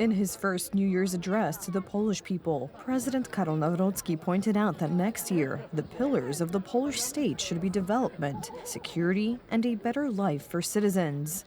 In his first New Year's address to the Polish people, President Karol Nawrocki pointed out that next year, the pillars of the Polish state should be development, security, and a better life for citizens.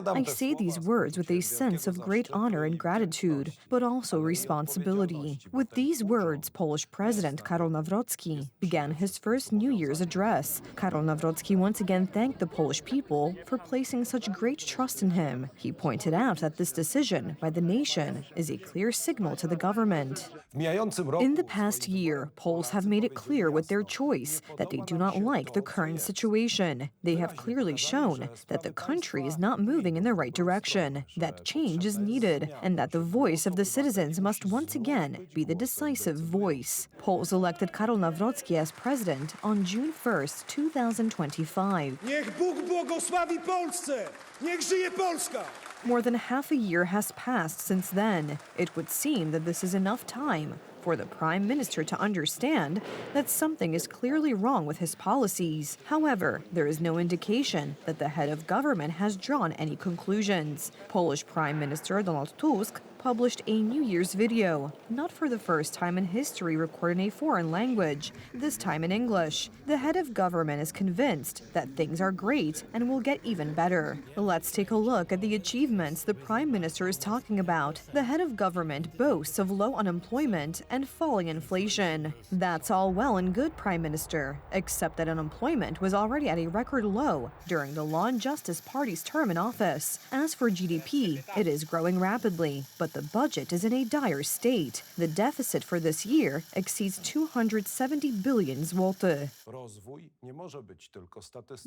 I say these words with a sense of great honor and gratitude, but also responsibility. With these words, Polish President Karol Nawrocki began his first New Year's address. Karol Nawrocki once again thanked the Polish people for placing such great trust in him. He pointed out that this decision by the nation is a clear signal to the government. In the past year, Poles have made it clear with their choice that they do not like the current situation. They have clearly shown that the country is not moving in the right direction, that change is needed, and that the voice of the citizens must once again be the decisive voice. Poles elected Karol Nawrocki as president on June 1st, 2025. Niech Bóg błogosławi Polsce! Niech żyje Polska! More than half a year has passed since then. It would seem that this is enough time for the Prime Minister to understand that something is clearly wrong with his policies. However, there is no indication that the head of government has drawn any conclusions. Polish Prime Minister Donald Tusk published a New Year's video, not for the first time in history recorded in a foreign language, this time in English. The head of government is convinced that things are great and will get even better. Let's take a look at the achievements the Prime Minister is talking about. The head of government boasts of low unemployment and falling inflation. That's all well and good, Prime Minister, except that unemployment was already at a record low during the Law and Justice Party's term in office. As for GDP, it is growing rapidly, but the budget is in a dire state. The deficit for this year exceeds 270 billion zloty.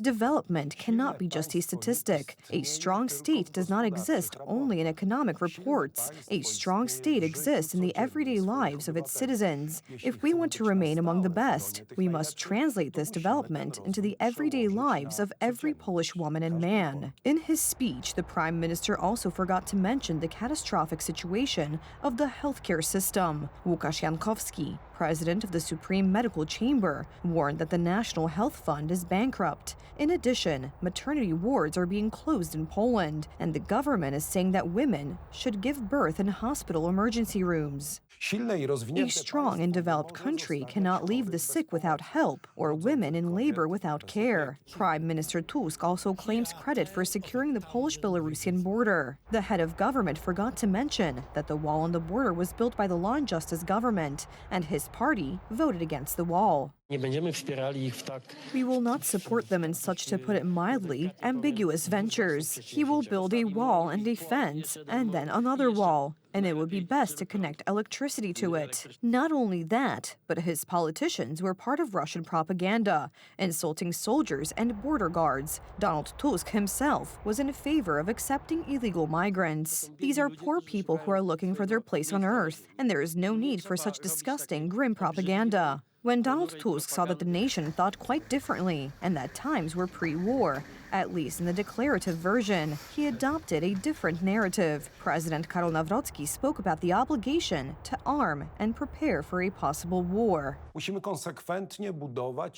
Development cannot be just a statistic. A strong state does not exist only in economic reports. A strong state exists in the everyday lives of its citizens. If we want to remain among the best, we must translate this development into the everyday lives of every Polish woman and man. In his speech, the Prime Minister also forgot to mention the catastrophic situation of the healthcare system. Łukasz Jankowski, president of the Supreme Medical Chamber, warned that the National Health Fund is bankrupt. In addition, maternity wards are being closed in Poland, and the government is saying that women should give birth in hospital emergency rooms. A strong and developed country cannot leave the sick without help or women in labor without care. Prime Minister Tusk also claims credit for securing the Polish-Belarusian border. The head of government forgot to mention that the wall on the border was built by the Law and Justice government, and his party voted against the wall. We will not support them in such, to put it mildly, ambiguous ventures. He will build a wall and a fence, and then another wall, and it would be best to connect electricity to it. Not only that, but his politicians were part of Russian propaganda, insulting soldiers and border guards. Donald Tusk himself was in favor of accepting illegal migrants. These are poor people who are looking for their place on earth, and there is no need for such disgusting, grim propaganda. When Donald Tusk saw that the nation thought quite differently and that times were pre-war, at least in the declarative version, he adopted a different narrative. President Karol Nawrocki spoke about the obligation to arm and prepare for a possible war.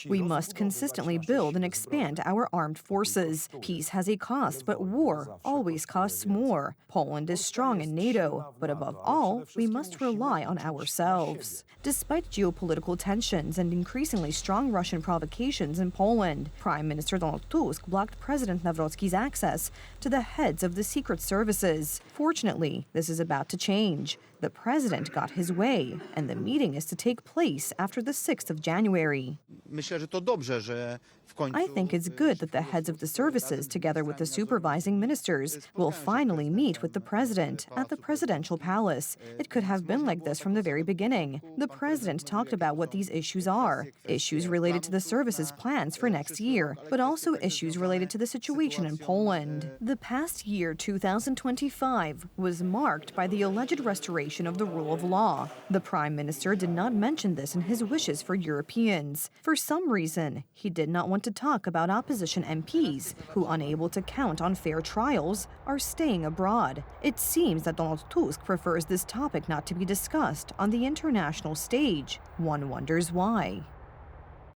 We must consistently build and expand our armed forces. Peace has a cost, but war always costs more. Poland is strong in NATO, but above all, we must rely on ourselves. Despite geopolitical tensions and increasingly strong Russian provocations in Poland, Prime Minister Donald Tusk blocked President Nawrocki's access to the heads of the secret services. Fortunately, this is about to change. The president got his way, and the meeting is to take place after the 6th of January. I think it's good that the heads of the services, together with the supervising ministers, will finally meet with the president at the presidential palace. It could have been like this from the very beginning. The president talked about what these issues are. Issues related to the services plans for next year, but also issues related to the situation in Poland. The past year, 2025, was marked by the alleged restoration of the rule of law. The Prime Minister did not mention this in his wishes for Europeans. For some reason, he did not want to talk about opposition MPs who, unable to count on fair trials, are staying abroad. It seems that Donald Tusk prefers this topic not to be discussed on the international stage. One wonders why.